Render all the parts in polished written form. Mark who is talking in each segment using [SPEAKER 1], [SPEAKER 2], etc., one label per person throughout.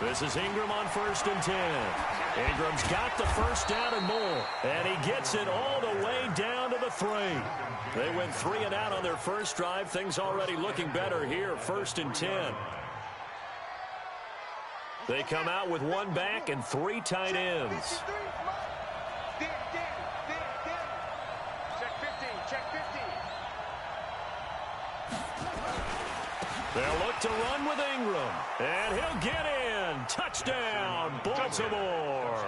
[SPEAKER 1] This is Ingram on 1st and 10. Ingram's got the first down and more. And he gets it all the way down to the 3. They went 3 and out on their first drive. Things already looking better here. 1st and 10. They come out with 1 back and 3 tight ends. They'll look to run with Ingram. And he'll get in. Touchdown, Baltimore.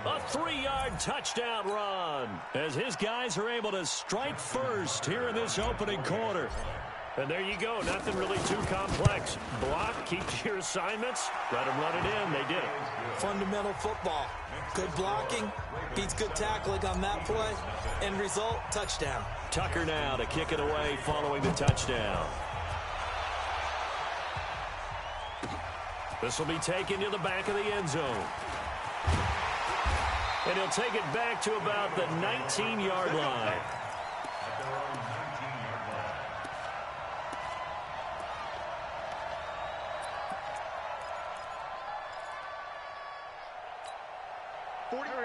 [SPEAKER 1] A 3-yard touchdown run as his guys are able to strike first here in this opening quarter. And there you go. Nothing really too complex. Block, keep to your assignments, let them run it in. They did it.
[SPEAKER 2] Fundamental football. Good blocking, beats good tackling on that play. End result, touchdown.
[SPEAKER 1] Tucker now to kick it away following the touchdown. This will be taken to the back of the end zone. And he'll take it back to about the 19-yard line.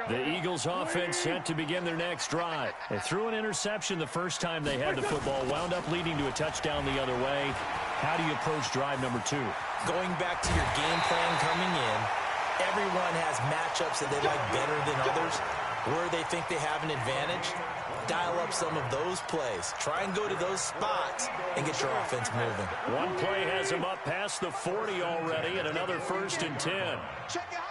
[SPEAKER 1] The Eagles offense set to begin their next drive. They threw an interception the first time they had the football, wound up leading to a touchdown the other way. How do you approach drive number 2?
[SPEAKER 2] Going back to your game plan coming in, everyone has matchups that they like better than others. Where they think they have an advantage, dial up some of those plays. Try and go to those spots and get your offense moving.
[SPEAKER 1] One play has him up past the 40 already, and another 1st and 10.
[SPEAKER 3] Check it out.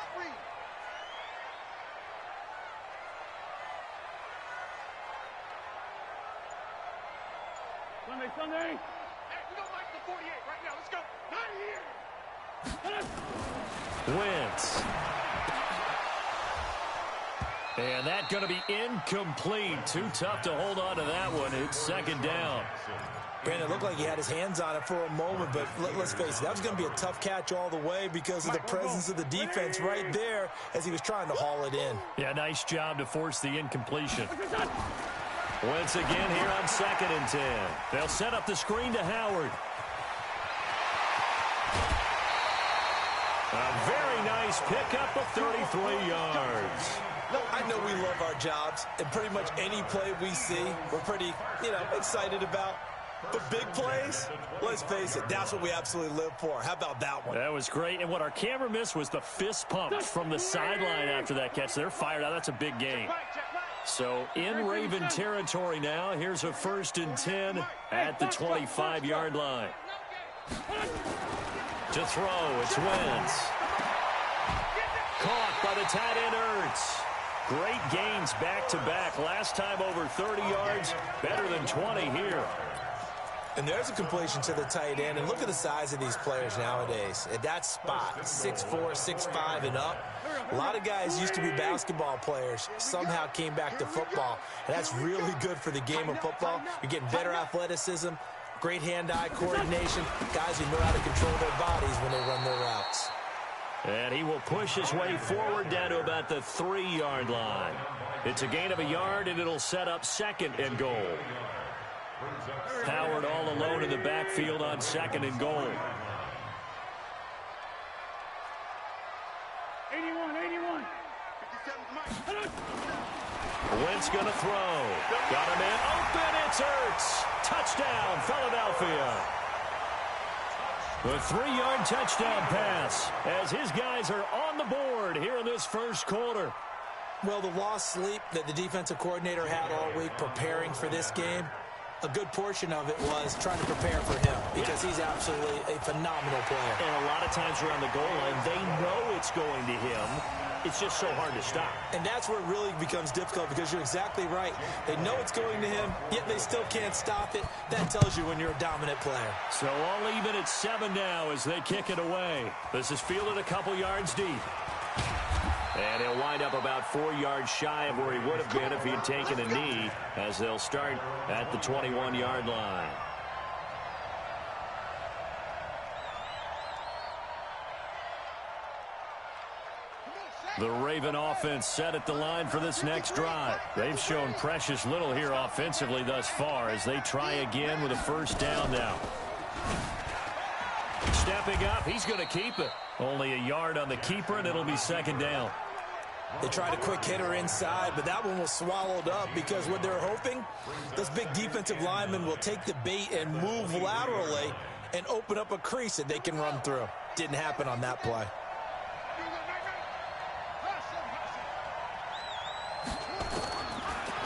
[SPEAKER 3] Sunday. Hey, we don't like the 48 right now. Let's go. Not here.
[SPEAKER 1] Wentz. And that's going to be incomplete. Too tough to hold on to that one. It's 2nd down.
[SPEAKER 2] Brandon, it looked like he had his hands on it for a moment, but let's face it, that was going to be a tough catch all the way because of the presence of the defense right there as he was trying to haul it in.
[SPEAKER 1] Yeah, nice job to force the incompletion. Wentz again here on 2nd and 10. They'll set up the screen to Howard. A very nice pickup of 33 yards.
[SPEAKER 2] I know we love our jobs, and pretty much any play we see, we're pretty, excited about. But big plays, let's face it, that's what we absolutely live for. How about that one?
[SPEAKER 1] That was great, and what our camera missed was the fist pump from the sideline after that catch. They're fired out. That's a big game. So in Raven territory now. Here's a 1st and 10 at the 25-yard line. To throw, it's Wentz. Caught by the tight end, Ertz. Great gains back-to-back. Last time over 30 yards, better than 20 here.
[SPEAKER 2] And there's a completion to the tight end. And look at the size of these players nowadays. At that spot, 6'4", 6'5", and up. A lot of guys used to be basketball players, somehow came back to football. And that's really good for the game of football. You're getting better athleticism, great hand-eye coordination, guys who know how to control their bodies when they run their routes.
[SPEAKER 1] And he will push his way forward down to about the 3-yard line. It's a gain of a yard, and it'll set up 2nd and goal. Howard all alone in the backfield on 2nd and goal.
[SPEAKER 3] 81.
[SPEAKER 1] Wentz going to throw. Got him in. Open. It's Ertz. Touchdown, Philadelphia. The 3-yard touchdown pass as his guys are on the board here in this first quarter.
[SPEAKER 2] Well, the lost sleep that the defensive coordinator had all week preparing for this game, a good portion of it was trying to prepare for him because he's absolutely a phenomenal player.
[SPEAKER 1] And a lot of times around the goal line, they know it's going to him. It's just so hard to stop.
[SPEAKER 2] And that's where it really becomes difficult because you're exactly right. They know it's going to him, yet they still can't stop it. That tells you when you're a dominant player.
[SPEAKER 1] So all even at 7 now as they kick it away. This is fielded a couple yards deep. And he'll wind up about 4 yards shy of where he would have been if he had taken a knee, as they'll start at the 21-yard line. The Raven offense set at the line for this next drive. They've shown precious little here offensively thus far as they try again with a first down now. Stepping up, he's going to keep it. Only a yard on the keeper, and it'll be second down.
[SPEAKER 2] They tried a quick hitter inside, but that one was swallowed up because what they're hoping, those big defensive linemen will take the bait and move laterally and open up a crease that they can run through. Didn't happen on that play.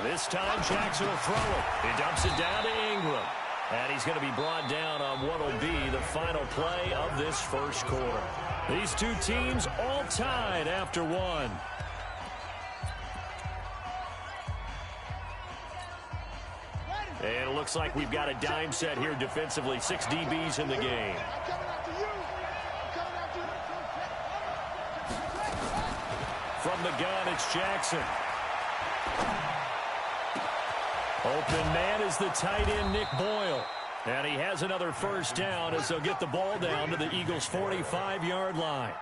[SPEAKER 1] This time Jackson will throw it. He dumps it down to Ingram. And he's going to be brought down on what will be the final play of this first quarter. These two teams all tied after one. And it looks like we've got a dime set here defensively. 6 DBs in the game. From the gun, it's Jackson. Open man is the tight end, Nick Boyle. And he has another first down as they'll get the ball down to the Eagles' 45-yard line.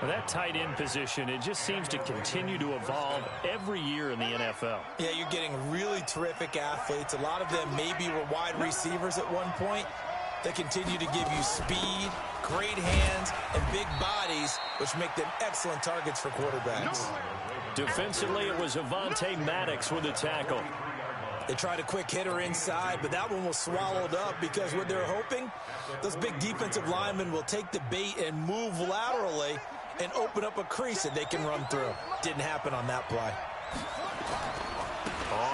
[SPEAKER 1] Well, that tight end position, it just seems to continue to evolve every year in the NFL.
[SPEAKER 2] Yeah, you're getting really terrific athletes. A lot of them maybe were wide receivers at one point. They continue to give you speed, great hands, and big bodies, which make them excellent targets for quarterbacks.
[SPEAKER 1] Defensively, it was Avonte Maddox with the tackle.
[SPEAKER 2] They tried a quick hitter inside, but that one was swallowed up because what they're hoping, those big defensive linemen will take the bait and move laterally and open up a crease that they can run through. Didn't happen on that play.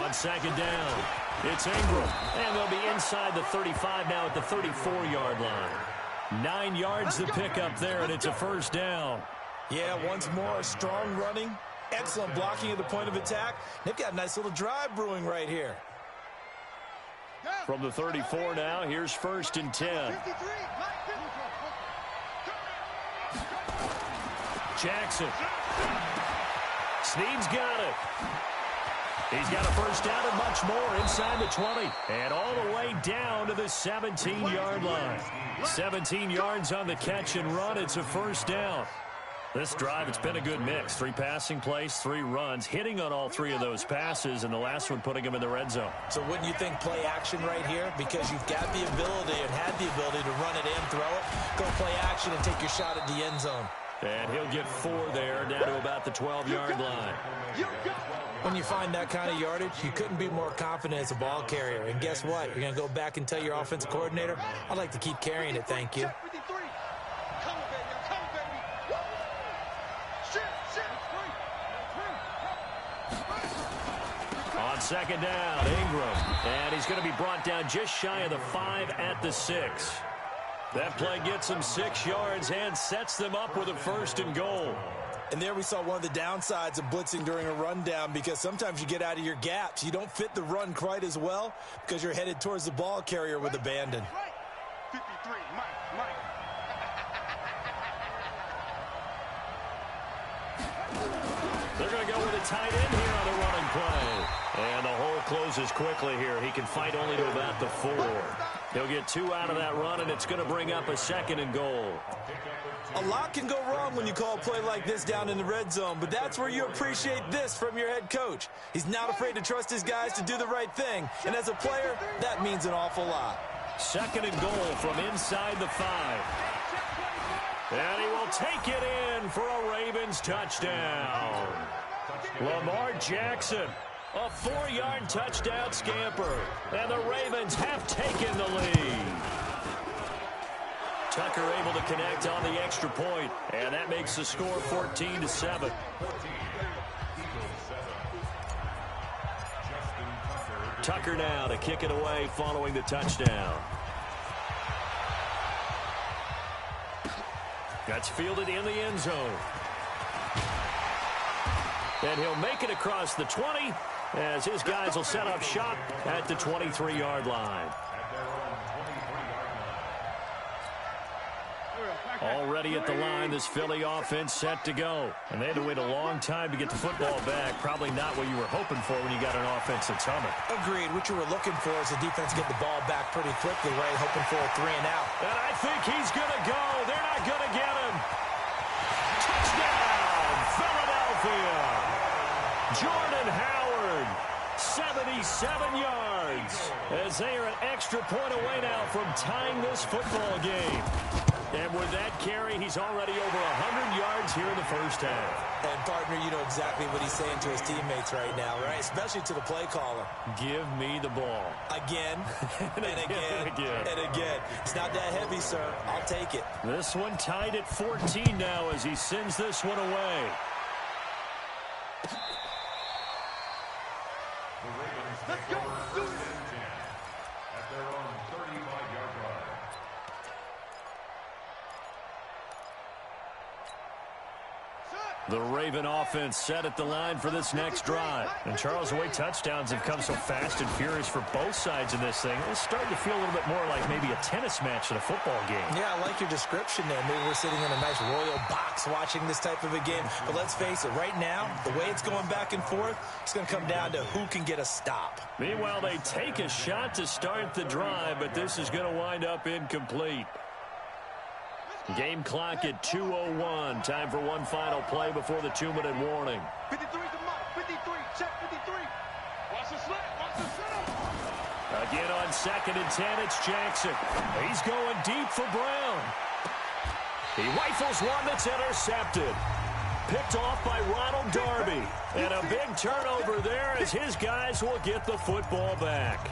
[SPEAKER 1] On second down, it's Ingram. And they'll be inside the 35 now at the 34-yard line. 9 yards to pick up there, and it's a first down.
[SPEAKER 2] Yeah, once more, strong running. Excellent blocking at the point of attack. They've got a nice little drive brewing right here.
[SPEAKER 1] From the 34 now, here's first and 10. Jackson. Snead's got it. He's got a first down and much more inside the 20. And all the way down to the 17-yard line. 17 yards on the catch and run. It's a first down. This drive, it's been a good mix. 3 passing plays, 3 runs, hitting on all 3 of those passes, and the last one putting him in the red zone.
[SPEAKER 2] So wouldn't you think play action right here? Because you've got the ability and had the ability to run it in, throw it, go play action, and take your shot at the end zone.
[SPEAKER 1] And he'll get 4 there, down to about the 12-yard line.
[SPEAKER 2] When you find that kind of yardage, you couldn't be more confident as a ball carrier. And guess what? You're going to go back and tell your offensive coordinator, I'd like to keep carrying it, thank you.
[SPEAKER 1] On second down, Ingram. And he's going to be brought down just shy of the 5 at the 6. That play gets him 6 yards and sets them up with a first and goal.
[SPEAKER 2] And there we saw one of the downsides of blitzing during a rundown, because sometimes you get out of your gaps. You don't fit the run quite as well because you're headed towards the ball carrier with abandon.
[SPEAKER 3] 53, Mike.
[SPEAKER 1] They're going to go with a tight end here on the running play. And the hole closes quickly here. He can fight only to about the 4. He'll get 2 out of that run, and it's going to bring up a second and goal.
[SPEAKER 2] A lot can go wrong when you call a play like this down in the red zone, but that's where you appreciate this from your head coach. He's not afraid to trust his guys to do the right thing, and as a player, that means an awful lot.
[SPEAKER 1] Second and goal from inside the 5. And he will take it in for a Ravens touchdown. Lamar Jackson, a 4-yard touchdown scamper, and the Ravens have taken the lead. Tucker able to connect on the extra point, and that makes the score 14-7. Tucker now to kick it away following the touchdown. That's fielded in the end zone. And he'll make it across the 20 as his guys will set up shop at the 23-yard line. Already at the line, this Philly offense set to go. And they had to wait a long time to get the football back. Probably not what you were hoping for when you got an offense that's humming.
[SPEAKER 2] Agreed. What you were looking for is the defense get the ball back pretty quickly, right? Hoping for a 3 and out.
[SPEAKER 1] And I think he's going to go. They're not going to get him. Touchdown, Philadelphia. Jordan Howard, 77 yards. As they are an extra point away now from tying this football game. And And with that carry, he's already over 100 yards here in the first half.
[SPEAKER 2] And, partner, you know exactly what he's saying to his teammates right now, right? Especially to the play caller.
[SPEAKER 1] Give me the ball.
[SPEAKER 2] Again, and again, and again. It's not that heavy, sir. I'll take it.
[SPEAKER 1] This one tied at 14 now as he sends this one away.
[SPEAKER 3] Let's go. Do it.
[SPEAKER 4] At their own 35-yard line.
[SPEAKER 1] The Raven offense set at the line for this next drive. And, Charles, the way touchdowns have come so fast and furious for both sides in this thing, it's starting to feel a little bit more like maybe a tennis match than a football game.
[SPEAKER 2] Yeah, I like your description there. Maybe we're sitting in a nice royal box watching this type of a game. But let's face it, right now, the way it's going back and forth, it's going to come down to who can get a stop.
[SPEAKER 1] Meanwhile, they take a shot to start the drive, but this is going to wind up incomplete. Game clock at 2:01. Time for one final play before the 2-minute warning.
[SPEAKER 3] 53 is the mark. 53. Check 53. Watch the slant. Watch the setup.
[SPEAKER 1] Again on 2nd and 10, it's Jackson. He's going deep for Brown. He rifles one that's intercepted. Picked off by Ronald Darby. And a big turnover there as his guys will get the football back.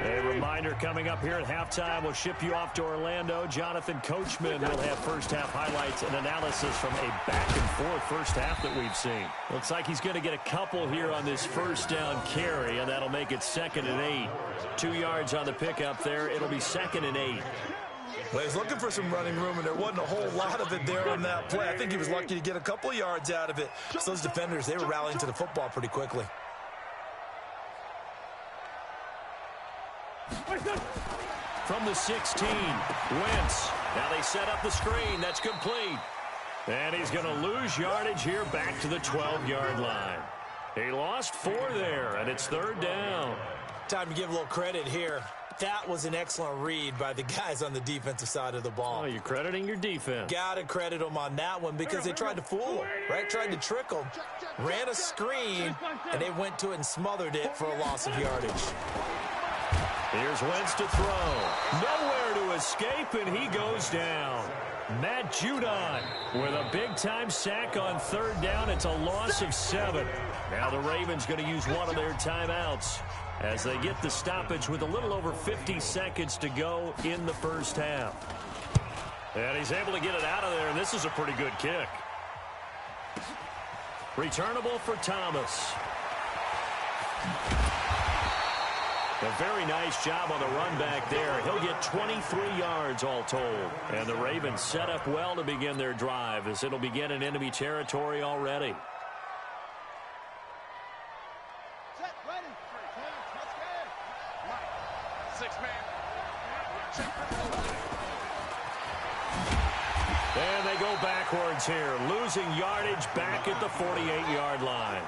[SPEAKER 1] A reminder coming up here at halftime. We'll ship you off to Orlando. Jonathan Coachman will have first-half highlights and analysis from a back-and-forth first half that we've seen. Looks like he's going to get a couple here on this first down carry, and that'll make it 2nd and 8. 2 yards on the pickup there. It'll be 2nd and 8.
[SPEAKER 2] Well, he's looking for some running room, and there wasn't a whole lot of it there on that play. I think he was lucky to get a couple yards out of it. So those defenders, they were rallying to the football pretty quickly.
[SPEAKER 1] From the 16, Wentz. Now they set up the screen. That's complete. And he's going to lose yardage here back to the 12-yard line. He lost 4 there, and it's 3rd down.
[SPEAKER 2] Time to give a little credit here. That was an excellent read by the guys on the defensive side of the ball.
[SPEAKER 1] Oh, you're crediting your defense.
[SPEAKER 2] Got to credit them on that one because they tried to fool him, right? Tried to trick him. Ran a screen, and they went to it and smothered it for a loss of yardage.
[SPEAKER 1] Here's Wentz to throw. Nowhere to escape, and he goes down. Matt Judon with a big-time sack on 3rd down. It's a loss of 7. Now the Ravens going to use one of their timeouts as they get the stoppage with a little over 50 seconds to go in the first half. And he's able to get it out of there, and this is a pretty good kick. Returnable for Thomas. A very nice job on the run back there. He'll get 23 yards all told. And the Ravens set up well to begin their drive as it'll begin in enemy territory already.
[SPEAKER 3] Set, ready. 6-man.
[SPEAKER 1] And they go backwards here, losing yardage back at the 48-yard line.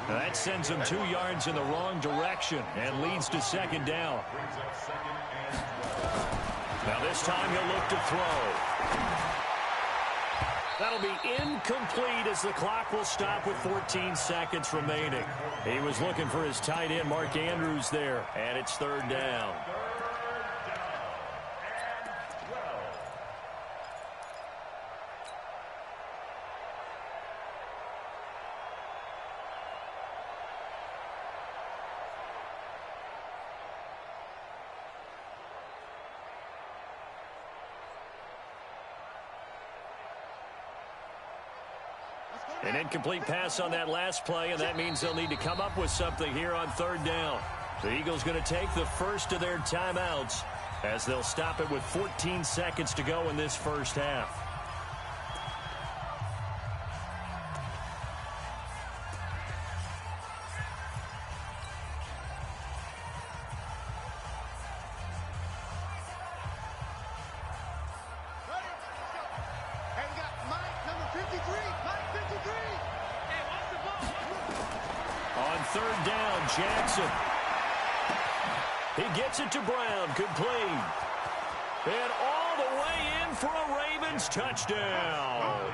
[SPEAKER 1] That sends them 2 yards in the wrong direction and leads to 2nd down. Now this time he'll look to throw. That'll be incomplete as the clock will stop with 14 seconds remaining. He was looking for his tight end, Mark Andrews, there, and it's 3rd down. An incomplete pass on that last play, and that means they'll need to come up with something here on 3rd down. The Eagles going to take the first of their timeouts as they'll stop it with 14 seconds to go in this first half. Jackson. He gets it to Brown, complete. And all the way in for a Ravens touchdown.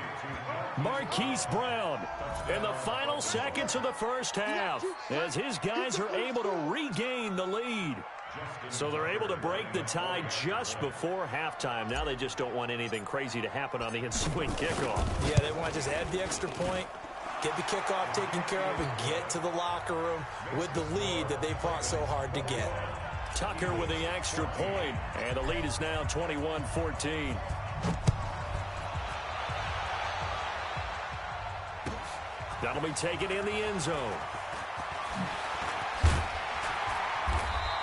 [SPEAKER 1] Marquise Brown in the final seconds of the first half as his guys are able to regain the lead. So they're able to break the tie just before halftime. Now they just don't want anything crazy to happen on the ensuing kickoff.
[SPEAKER 2] Yeah, they want to just add the extra point, get the kickoff taken care of, and get to the locker room with the lead that they fought so hard to get.
[SPEAKER 1] Tucker with the extra point, and the lead is now 21-14. That'll be taken in the end zone.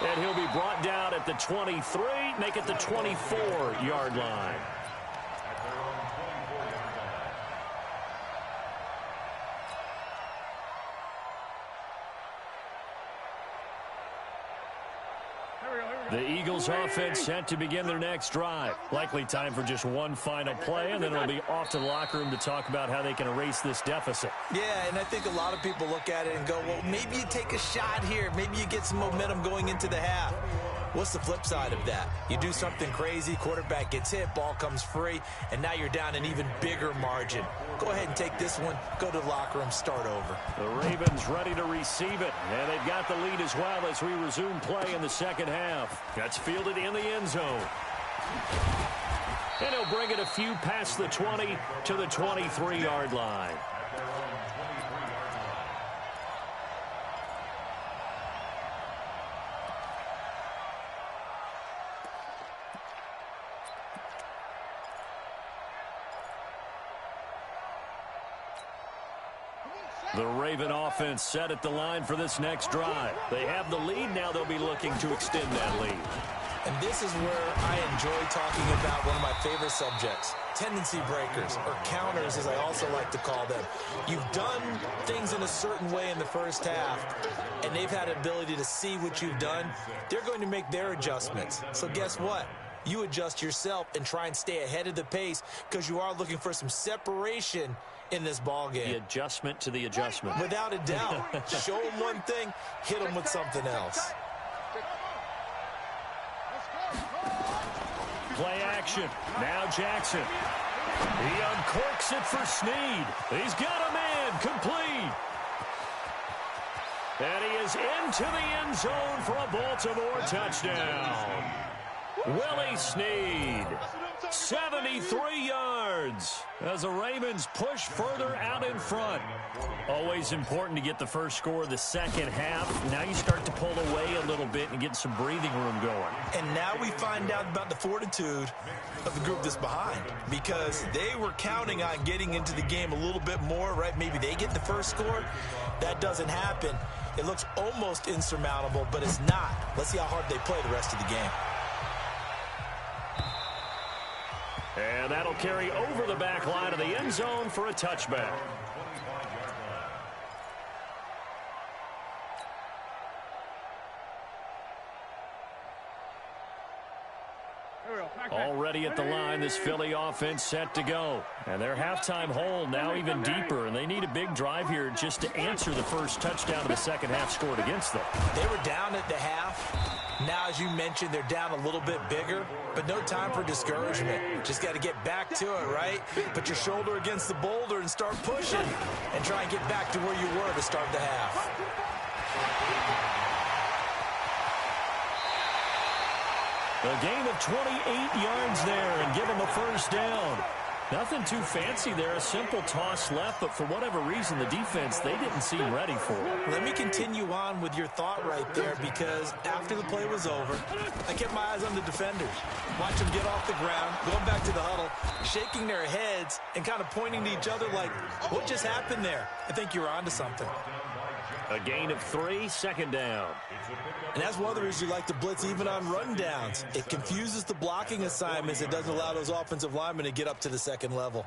[SPEAKER 1] And he'll be brought down at the 23, make it the 24-yard line. The Eagles offense set to begin their next drive. Likely time for just one final play, and then it'll be off to the locker room to talk about how they can erase this deficit.
[SPEAKER 2] Yeah, and I think a lot of people look at it and go, well, maybe you take a shot here. Maybe you get some momentum going into the half. What's the flip side of that? You do something crazy, quarterback gets hit, ball comes free, and now you're down an even bigger margin. Go ahead and take this one, go to the locker room, start over.
[SPEAKER 1] The Ravens ready to receive it, and they've got the lead as well as we resume play in the second half. That's fielded in the end zone. And he'll bring it a few past the 20 to the 23-yard line. The Raven offense set at the line for this next drive. They have the lead. Now they'll be looking to extend that lead.
[SPEAKER 2] And this is where I enjoy talking about one of my favorite subjects, tendency breakers, or counters as I also like to call them. You've done things in a certain way in the first half, and they've had an ability to see what you've done. They're going to make their adjustments. So guess what? You adjust yourself and try and stay ahead of the pace because you are looking for some separation in this ball game.
[SPEAKER 1] The adjustment to the adjustment.
[SPEAKER 2] Without a doubt. Show them one thing, hit them with something else.
[SPEAKER 1] Play action. Now Jackson. He uncorks it for Snead. He's got a man complete. And he is into the end zone for a Baltimore touchdown. Willie Snead, 73 yards as the Ravens push further out in front. Always important to get the first score of the second half. Now you start to pull away a little bit and get some breathing room going.
[SPEAKER 2] And now we find out about the fortitude of the group that's behind, because they were counting on getting into the game a little bit more, right? Maybe they get the first score. That doesn't happen. It looks almost insurmountable, but it's not. Let's see how hard they play the rest of the game.
[SPEAKER 1] And that'll carry over the back line of the end zone for a touchback. Already at the line, this Philly offense set to go. And their halftime hole now even deeper, and they need a big drive here just to answer the first touchdown of the second half scored against them.
[SPEAKER 2] They were down at the half. Now, as you mentioned, they're down a little bit bigger, but no time for discouragement. Just got to get back to it, right? Put your shoulder against the boulder and start pushing and try and get back to where you were to start the half.
[SPEAKER 1] A gain of 28 yards there and give them a first down. Nothing too fancy there, a simple toss left, but for whatever reason, the defense, they didn't seem ready for it.
[SPEAKER 2] Let me continue on with your thought right there, because after the play was over, I kept my eyes on the defenders. Watch them get off the ground, going back to the huddle, shaking their heads and kind of pointing to each other like, what just happened there? I think you're onto something.
[SPEAKER 1] A gain of 3, second down.
[SPEAKER 2] And that's one of the reasons you like to blitz even on rundowns. It confuses the blocking assignments. It doesn't allow those offensive linemen to get up to the second level.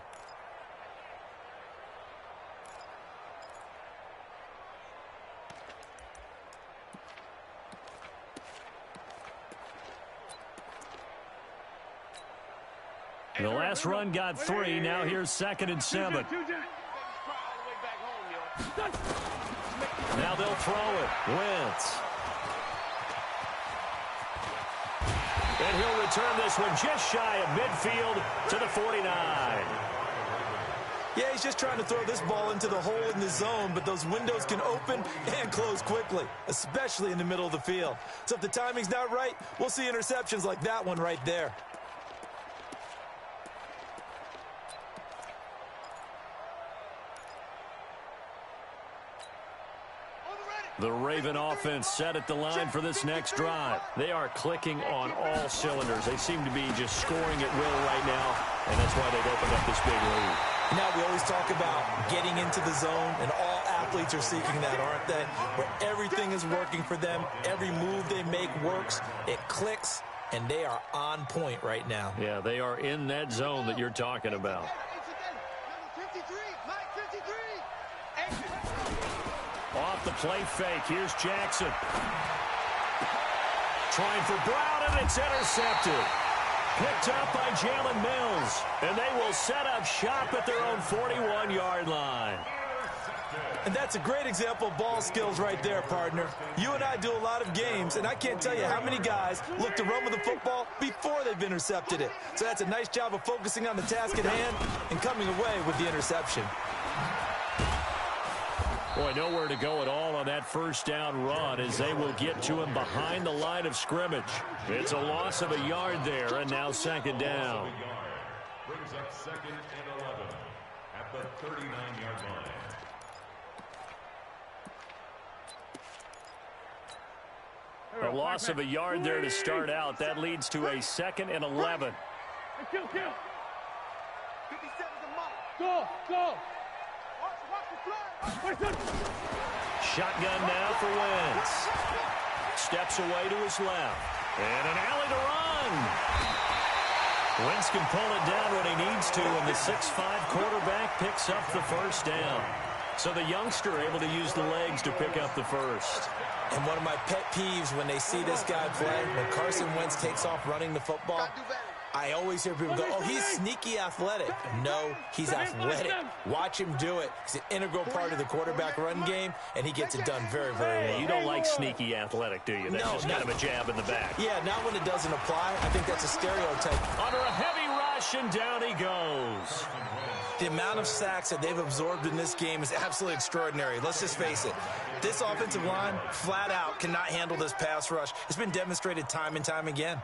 [SPEAKER 1] The last run got 3. Now here's 2nd and 7. Now they'll throw it. Wentz. And he'll return this one just shy of midfield to the 49.
[SPEAKER 2] Yeah, he's just trying to throw this ball into the hole in the zone, but those windows can open and close quickly, especially in the middle of the field. So if the timing's not right, we'll see interceptions like that one right there.
[SPEAKER 1] The Raven offense set at the line for this next drive. They are clicking on all cylinders. They seem to be just scoring at will right now, and that's why they've opened up this big lead.
[SPEAKER 2] Now we always talk about getting into the zone, and all athletes are seeking that, aren't they? Where everything is working for them, every move they make works, it clicks, and they are on point right now.
[SPEAKER 1] Yeah, they are in that zone that you're talking about. Off the play fake, here's Jackson. Trying for Brown, and it's intercepted. Picked up by Jalen Mills, and they will set up shop at their own 41-yard line.
[SPEAKER 2] And that's a great example of ball skills right there, partner. You and I do a lot of games, and I can't tell you how many guys look to run with the football before they've intercepted it. So that's a nice job of focusing on the task at hand and coming away with the interception.
[SPEAKER 1] Boy, nowhere to go at all on that first down run as they will get to him behind the line of scrimmage. It's a loss of a yard there, and now second down.
[SPEAKER 4] Brings up 2nd and 11 at the 39-yard line.
[SPEAKER 1] A loss of a yard there to start out. That leads to a 2nd and 11.
[SPEAKER 3] Kill. 57 Go.
[SPEAKER 1] Shotgun now for Wentz. Steps away to his left. And an alley to run. Wentz can pull it down when he needs to, and the 6'5" quarterback picks up the first down. So the youngster able to use the legs to pick up the first.
[SPEAKER 2] And one of my pet peeves when they see this guy play, when Carson Wentz takes off running the football, I always hear people go, oh, he's sneaky athletic. No, he's athletic. Watch him do it. He's an integral part of the quarterback run game, and he gets it done very, very well.
[SPEAKER 1] You don't like sneaky athletic, do you? That's just kind of a jab in the back.
[SPEAKER 2] Yeah, not when it doesn't apply. I think that's a stereotype.
[SPEAKER 1] Under a heavy rush, and down he goes.
[SPEAKER 2] The amount of sacks that they've absorbed in this game is absolutely extraordinary. Let's just face it. This offensive line, flat out, cannot handle this pass rush. It's been demonstrated time and time again.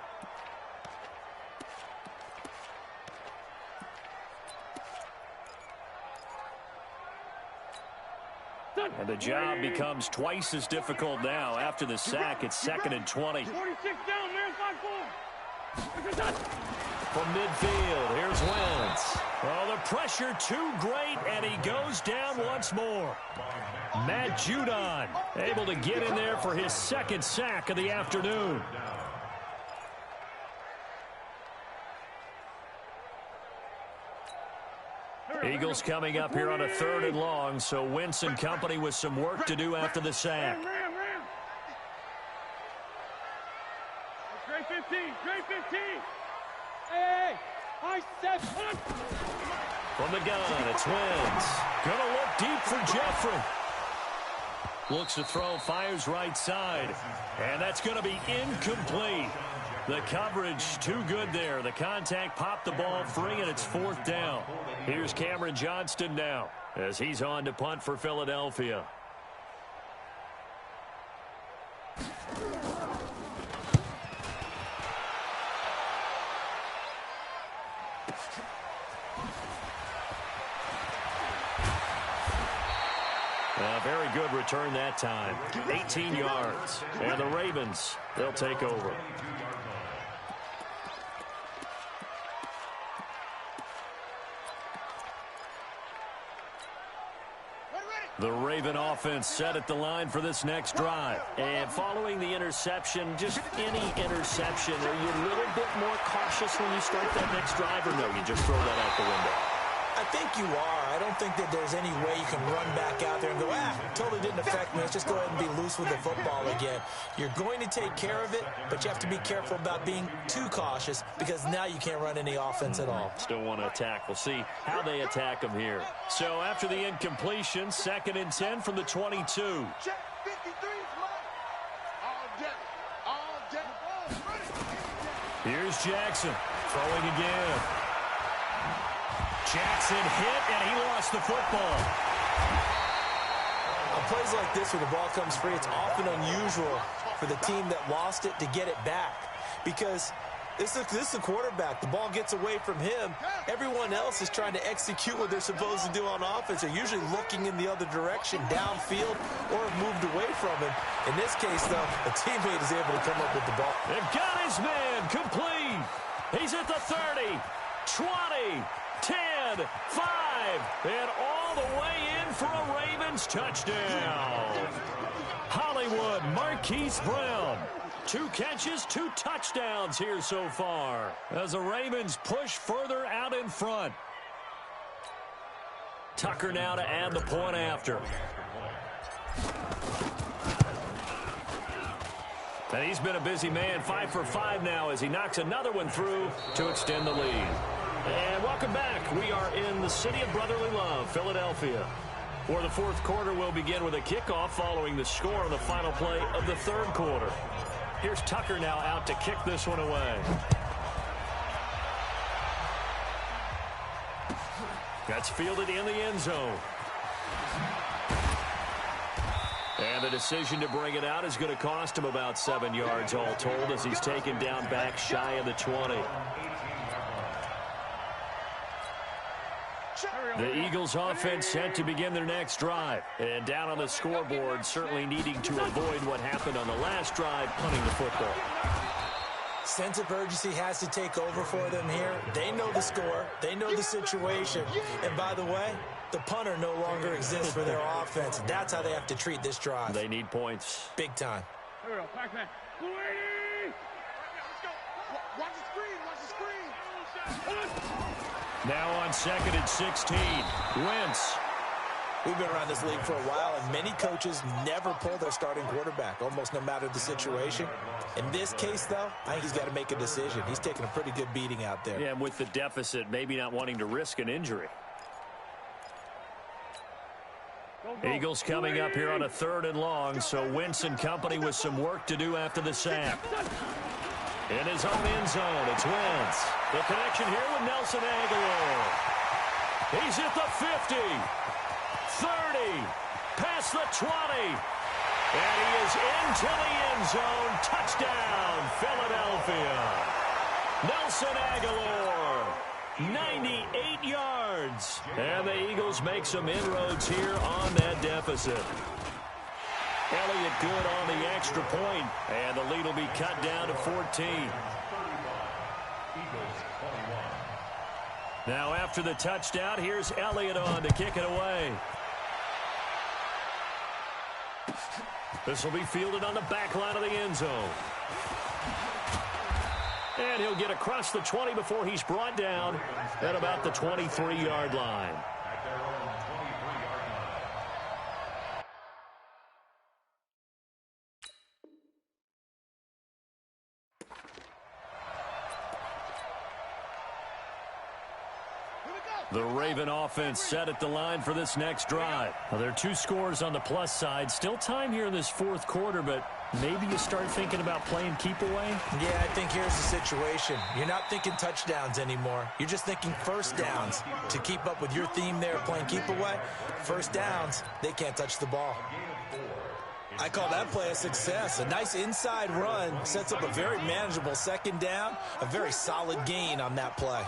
[SPEAKER 1] And the job becomes twice as difficult now. After the sack, it's 2nd and 20.
[SPEAKER 3] 46 down, man, 5-4.
[SPEAKER 1] From midfield, here's Wentz. Oh, the pressure too great, and he goes down once more. Matt Judon able to get in there for his 2nd sack of the afternoon. Eagles coming up here on a 3rd and long, so Wentz and company with some work to do after the sack.
[SPEAKER 3] Trey 15. Hey, I said
[SPEAKER 1] From the gun, it's Wentz. Gonna look deep for Jeffrey. Looks to throw, fires right side. And that's going to be incomplete. The coverage too good there. The contact popped the ball free, and it's 4th down. Here's Cameron Johnston now as he's on to punt for Philadelphia. A very good return that time. 18 yards. And the Ravens, they'll take over. The Raven offense set at the line for this next drive. And following the interception, just any interception, are you a little bit more cautious when you start that next drive, or no, you just throw that out the window?
[SPEAKER 2] I think you are. I don't think that there's any way you can run back out there and go, totally didn't affect me. Let's just go ahead and be loose with the football again. You're going to take care of it, but you have to be careful about being too cautious because now you can't run any offense at all.
[SPEAKER 1] Still want to attack. We'll see how they attack them here. So after the incompletion, 2nd and 10 from the 22.
[SPEAKER 3] Check 53 all day.
[SPEAKER 1] Here's Jackson throwing again. Jackson hit, and he lost the football.
[SPEAKER 2] On plays like this, when the ball comes free, it's often unusual for the team that lost it to get it back. Because this is the quarterback. The ball gets away from him. Everyone else is trying to execute what they're supposed to do on offense. They're usually looking in the other direction, downfield, or have moved away from him. In this case, though, a teammate is able to come up with the ball.
[SPEAKER 1] They've got his man complete. He's at the 30, 20, 10, 5, and all the way in for a Ravens touchdown. Hollywood Marquise Brown. 2 catches, 2 touchdowns here so far as the Ravens push further out in front. Tucker now to add the point after. And he's been a busy man, 5 for 5 now as he knocks another one through to extend the lead. And welcome back. We are in the city of brotherly love, Philadelphia, where the fourth quarter will begin with a kickoff following the score on the final play of the third quarter. Here's Tucker now out to kick this one away. That's fielded in the end zone. And the decision to bring it out is going to cost him about 7 yards all told as he's taken down back shy of the 20. The Eagles offense set to begin their next drive. And down on the scoreboard, certainly needing to avoid what happened on the last drive, punting the football.
[SPEAKER 2] Sense of urgency has to take over for them here. They know the score. They know the situation. And by the way, the punter no longer exists for their offense. That's how they have to treat this drive.
[SPEAKER 1] They need points.
[SPEAKER 2] Big time.
[SPEAKER 3] Here we go. Back man. Right now, let's go. Watch the screen. Watch the screen.
[SPEAKER 1] Now on 2nd and 16. Wentz.
[SPEAKER 2] We've been around this league for a while, and many coaches never pull their starting quarterback, almost no matter the situation. In this case, though, I think he's got to make a decision. He's taking a pretty good beating out there.
[SPEAKER 1] Yeah, and with the deficit, maybe not wanting to risk an injury. Eagles coming up here on a 3rd and long, so Wentz and company with some work to do after the sack. In his own end zone, it's Wentz. The connection here with Nelson Aguilar. He's at the 50, 30, past the 20. And he is into the end zone. Touchdown, Philadelphia. Nelson Aguilar, 98 yards. And the Eagles make some inroads here on that deficit. Elliott good on the extra point, and the lead will be cut down to 14. Now after the touchdown, here's Elliott on to kick it away. This will be fielded on the back line of the end zone. And he'll get across the 20 before he's brought down at about the 23-yard line. The Raven offense set at the line for this next drive. Well, there are 2 scores on the plus side. Still time here in this fourth quarter, but maybe you start thinking about playing keep away?
[SPEAKER 2] Yeah, I think here's the situation. You're not thinking touchdowns anymore. You're just thinking first downs. To keep up with your theme there, playing keep away, first downs, they can't touch the ball. I call that play a success. A nice inside run sets up a very manageable 2nd down, a very solid gain on that play.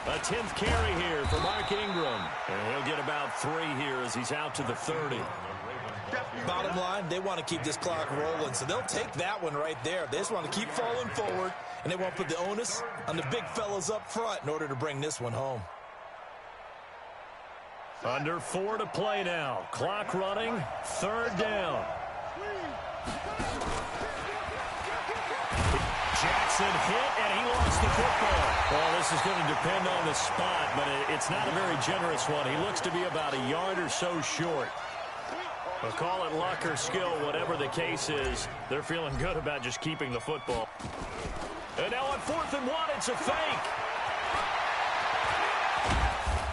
[SPEAKER 1] A 10th carry here for Mark Ingram. And he'll get about 3 here as he's out to the 30.
[SPEAKER 2] Bottom line, they want to keep this clock rolling, so they'll take that one right there. They just want to keep falling forward, and they won't put the onus on the big fellas up front in order to bring this one home.
[SPEAKER 1] Under 4 to play now. Clock running. 3rd down. Jackson hit, and he lost the football. Well, this is going to depend on the spot, but it's not a very generous one. He looks to be about a yard or so short. But call it luck or skill, whatever the case is, they're feeling good about just keeping the football. And now on 4th and 1, it's a fake.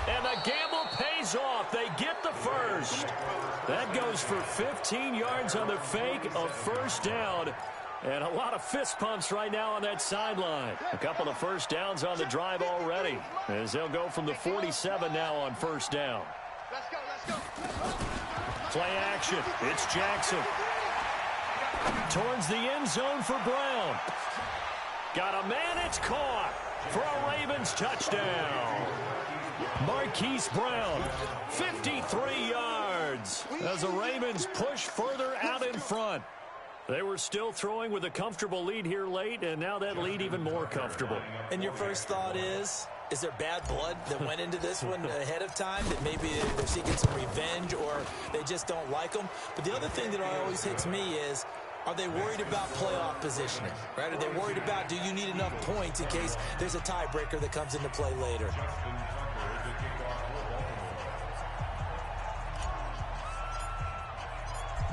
[SPEAKER 1] And the gamble pays off. They get the first. That goes for 15 yards on the fake, a first down. And a lot of fist pumps right now on that sideline. A couple of first downs on the drive already, as they'll go from the 47 now on first down.
[SPEAKER 3] Let's go, let's go.
[SPEAKER 1] Play action. It's Jackson. Towards the end zone for Brown. Got a man, it's caught for a Ravens touchdown. Marquise Brown, 53 yards as the Ravens push further out in front. They were still throwing with a comfortable lead here late, and now that lead even more comfortable.
[SPEAKER 2] And your first thought is there bad blood that went into this one ahead of time, that maybe they're seeking some revenge or they just don't like them? But the other thing that always hits me is, are they worried about playoff positioning, right? Are they worried about, do you need enough points in case there's a tiebreaker that comes into play later?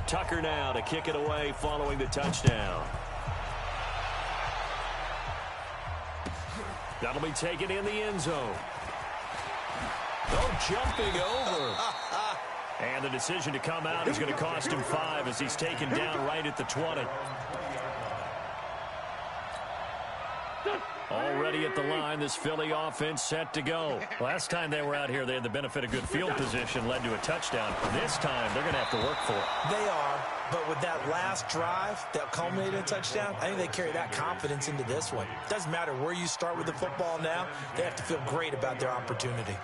[SPEAKER 1] Tucker now to kick it away following the touchdown. That'll be taken in the end zone. Oh, jumping over. And the decision to come out is going to cost him 5 as he's taken down right at the 20. Already at the line, this Philly offense set to go. Last time they were out here, they had the benefit of good field position, led to a touchdown. This time, they're going to have to work for it.
[SPEAKER 2] They are, but with that last drive that culminated in a touchdown, I think they carry that confidence into this one. Doesn't matter where you start with the football now, they have to feel great about their opportunity.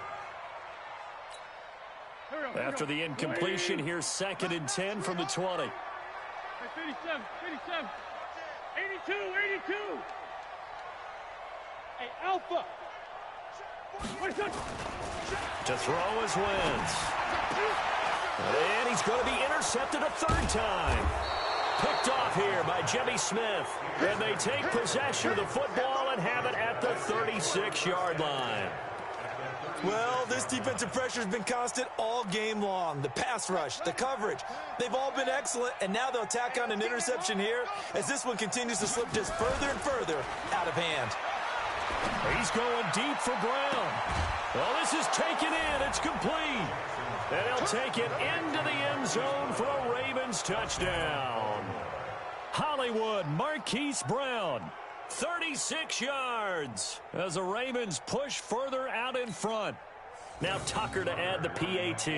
[SPEAKER 1] After the incompletion, here's 2nd and 10 from the 20.
[SPEAKER 3] 57, 57, 82, 82. Hey, Alpha.
[SPEAKER 1] To throw his wins. And he's going to be intercepted a 3rd time. Picked off here by Jimmy Smith. And they take possession of the football and have it at the 36-yard line.
[SPEAKER 2] Well, this defensive pressure has been constant all game long. The pass rush, the coverage, they've all been excellent, and now they'll tack on an interception here as this one continues to slip just further and further out of hand.
[SPEAKER 1] He's going deep for Brown. Well, this is taken in. It's complete. And he'll take it into the end zone for a Ravens touchdown. Hollywood, Marquise Brown. 36 yards as the Ravens push further out in front. Now Tucker to add the PAT.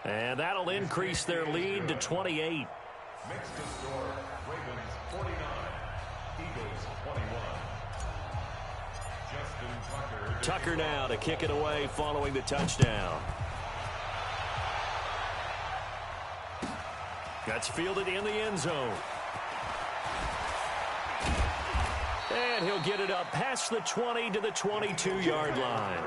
[SPEAKER 1] And that'll increase their lead to 28.
[SPEAKER 4] Makes the score Ravens 49, Eagles 21. Justin
[SPEAKER 1] Tucker now to kick it away following the touchdown. That's fielded in the end zone. And he'll get it up past the 20 to the 22-yard line.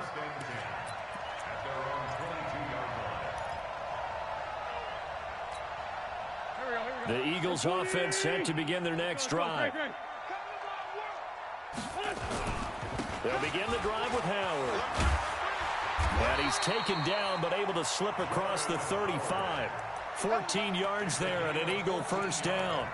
[SPEAKER 1] The Eagles offense set to begin their next drive. They'll begin the drive with Howard. And he's taken down but able to slip across the 35. 14 yards there and an Eagle first down.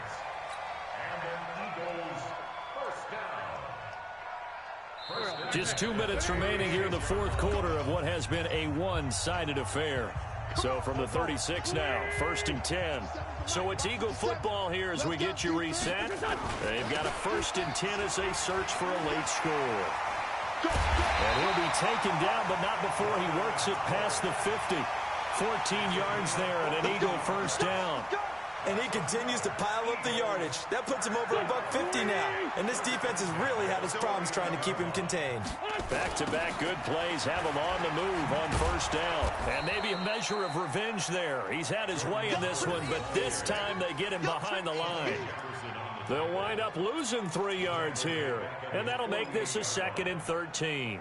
[SPEAKER 1] Just 2 minutes remaining here in the 4th quarter of what has been a one-sided affair. So from the 36 now, 1st and 10. So it's Eagle football here as we get you reset. They've got a 1st and 10 as they search for a late score. And he'll be taken down, but not before he works it past the 50. 14 yards there and an Eagle first down.
[SPEAKER 2] And he continues to pile up the yardage. That puts him over $150 now. And this defense has really had its problems trying to keep him contained.
[SPEAKER 1] Back-to-back good plays have him on the move on first down. And maybe a measure of revenge there. He's had his way in this one, but this time they get him behind the line. They'll wind up losing 3 yards here. And that'll make this a 2nd and 13.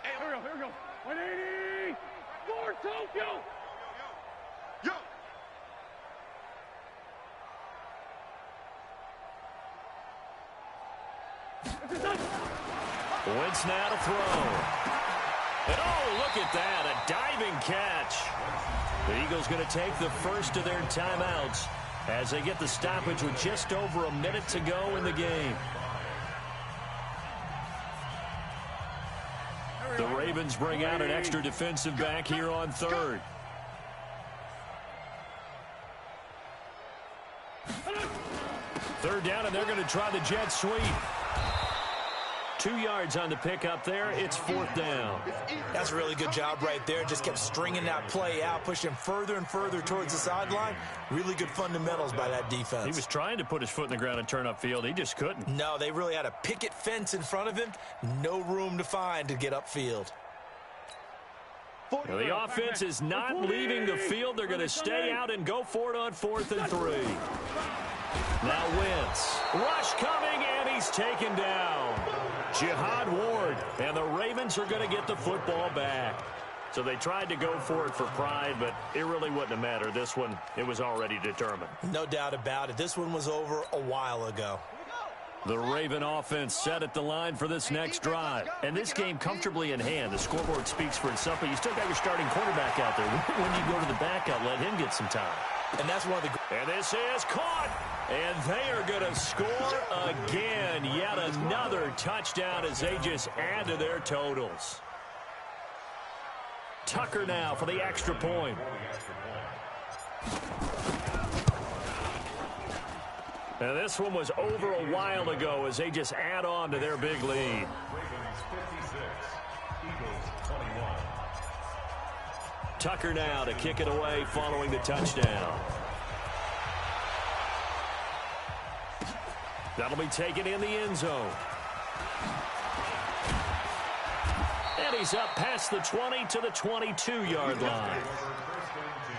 [SPEAKER 3] Hey, here we go. 180. More Tokyo. Yo.
[SPEAKER 1] Wentz now to throw. And oh, look at that, a diving catch. The Eagles going to take the first of their timeouts as they get the stoppage with just over a minute to go in the game. The Ravens Ravens bring out an extra defensive back here on third. Third down, and they're going to try the jet sweep. 2 yards on the pickup there. It's fourth down.
[SPEAKER 2] That's a really good job right there. Just kept stringing that play out, pushing further and further towards the sideline. Really good fundamentals by that defense.
[SPEAKER 1] He was trying to put his foot in the ground and turn upfield. He just couldn't.
[SPEAKER 2] No, they really had a picket fence in front of him. No room to find to get upfield.
[SPEAKER 1] Now, the offense is not leaving the field. They're going to stay out and go for it on 4th and 3. Now Wentz. Rush coming, and he's taken down. Jihad Ward, and the Ravens are going to get the football back. So they tried to go for it for pride, but it really wouldn't have mattered. This one, it was already determined.
[SPEAKER 2] No doubt about it. This one was over a while ago.
[SPEAKER 1] The Raven offense set at the line for this next drive. And this game comfortably in hand. The scoreboard speaks for itself, but you still got your starting quarterback out there. When you go to the backup, let him get some time.
[SPEAKER 2] And that's one of the...
[SPEAKER 1] And this is caught. And they are going to score again. Yet another touchdown as they just add to their totals. Tucker now for the extra point. Now this one was over a while ago as they just add on to their big lead.
[SPEAKER 4] Ravens 56, Eagles 21.
[SPEAKER 1] Tucker now to kick it away following the touchdown. That'll be taken in the end zone. And he's up past the 20 to the 22-yard line.
[SPEAKER 4] First and 10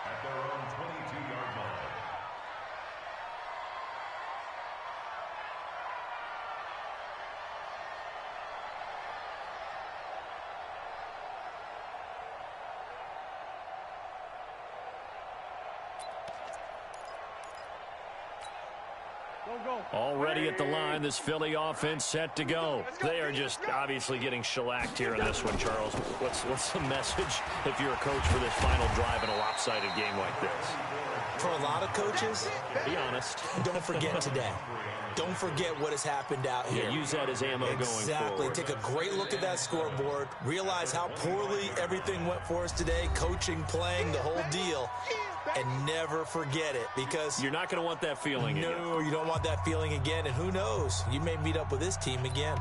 [SPEAKER 4] at their own 22-yard line.
[SPEAKER 1] Already at the line, this Philly offense set to go. They are just obviously getting shellacked here in this one, Charles. What's the message if you're a coach for this final drive in a lopsided game like this?
[SPEAKER 2] For a lot of coaches,
[SPEAKER 1] Be honest.
[SPEAKER 2] don't forget today. Don't forget what has happened out here.
[SPEAKER 1] Yeah, use that as ammo going
[SPEAKER 2] Exactly.
[SPEAKER 1] forward.
[SPEAKER 2] Take a great look at that scoreboard. Realize how poorly everything went for us today. Coaching, playing, the whole deal. And never forget it, because
[SPEAKER 1] You're not going to want that feeling again.
[SPEAKER 2] no, you don't want that feeling again. And who knows? You may meet up with this team again.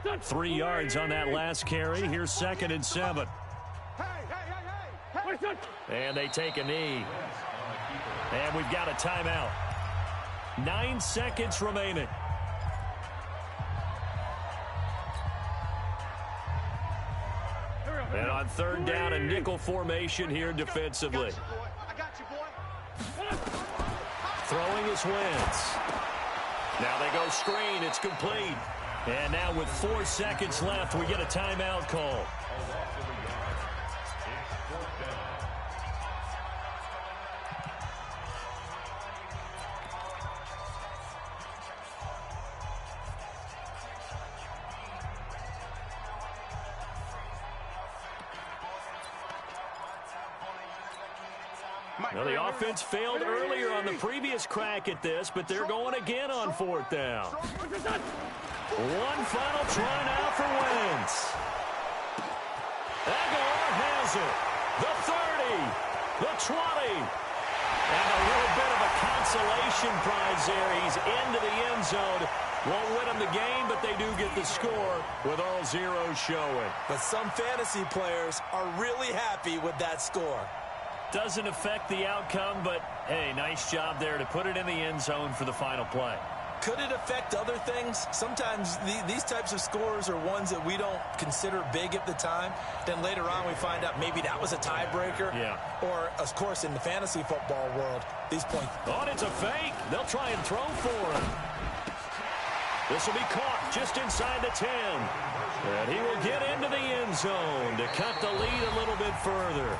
[SPEAKER 1] Not 3 yards on that last carry. Here's 2nd and 7. And they take a knee. And we've got a timeout. 9 seconds remaining. And on 3rd down, a nickel formation here defensively.
[SPEAKER 3] I got you, boy.
[SPEAKER 1] Throwing is Wentz. Now they go screen. It's complete. And now with 4 seconds left, we get a timeout call. Now, the offense failed earlier on the previous crack at this, but they're going again on 4th down. One final try now for Wentz. Aguilar has it. The 30, the 20. And a little bit of a consolation prize there. He's into the end zone. Won't win them the game, but they do get the score with all zeros showing.
[SPEAKER 2] But some fantasy players are really happy with that score.
[SPEAKER 1] Doesn't affect the outcome, but, hey, nice job there to put it in the end zone for the final play.
[SPEAKER 2] Could it affect other things? Sometimes these types of scores are ones that we don't consider big at the time. Then later on we find out maybe that was a tiebreaker.
[SPEAKER 1] Yeah.
[SPEAKER 2] Or, of course, in the fantasy football world, these points.
[SPEAKER 1] Oh, and it's a fake. They'll try and throw for him. This will be caught just inside the 10. And he will get into the end zone to cut the lead a little bit further.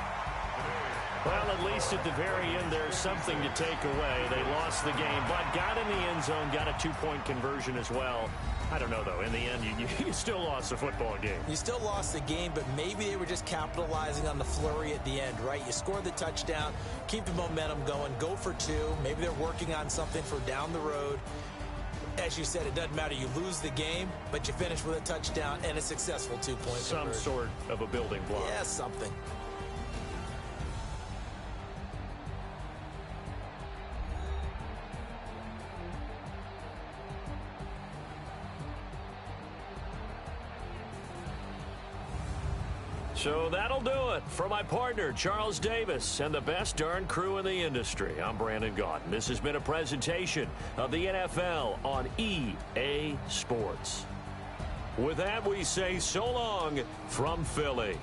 [SPEAKER 1] Well, at least at the very end, there's something to take away. They lost the game, but got in the end zone, got a 2-point conversion as well. I don't know, though. In the end, you still lost the football game.
[SPEAKER 2] You still lost the game, but maybe they were just capitalizing on the flurry at the end, right? You score the touchdown, keep the momentum going, go for 2. Maybe they're working on something for down the road. As you said, it doesn't matter. You lose the game, but you finish with a touchdown and a successful 2-point conversion.
[SPEAKER 1] Some sort of a building block.
[SPEAKER 2] Yeah, something.
[SPEAKER 1] So that'll do it. For my partner, Charles Davis, and the best darn crew in the industry, I'm Brandon Gaudin. This has been a presentation of the NFL on EA Sports. With that, we say so long from Philly.